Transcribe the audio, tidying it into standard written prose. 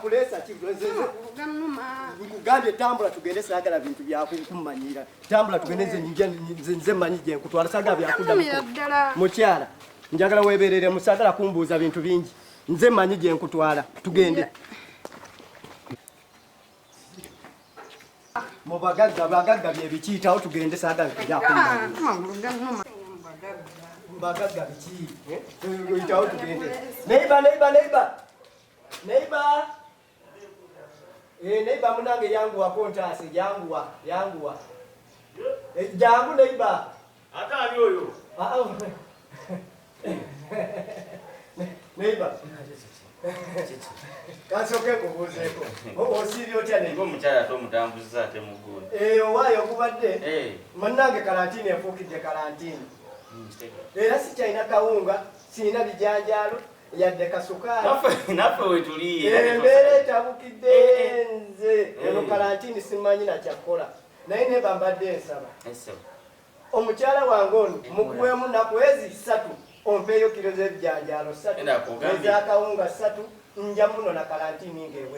Pulesa nkugambye tambula tugende saagala bintu byakumanyira. Tambula tugende nze manyi gye nkutwala saagala byakudda. Mukyala njagala weeberere musaagala kumbuuza bintu bingi. Nze manyi gye nkutwala tugende. Bagagga bye bikiyitawo tugende saagala byakumanyira. Bagagga biki? Uyitawo tugende. Neighbor. Neighbor munange yanguwa kontasi yanguwa. Jangu neighbor. Ata ali oyo. Neighbor. Kasoke kubuzeeko. Osiri otya neighbor mukyala tomutambuza ate mugulu. Owayo kubadde. Munange karantini efukidde karantini. Era sikyalina kawunga, sirina bijanjaalo. Yadde kasukaali. Naffe wetuliye. Embeera etabukidde nze. Eno karantini simanyi na kyakola. Naye ne bambadde ensaba. Omukyala wange ono mukuweemu nnaku ezi 3 ompeeyo kilo z'ebijanjaalo 3 ez'akawunga 3 nja muno na karantini ng'ewe.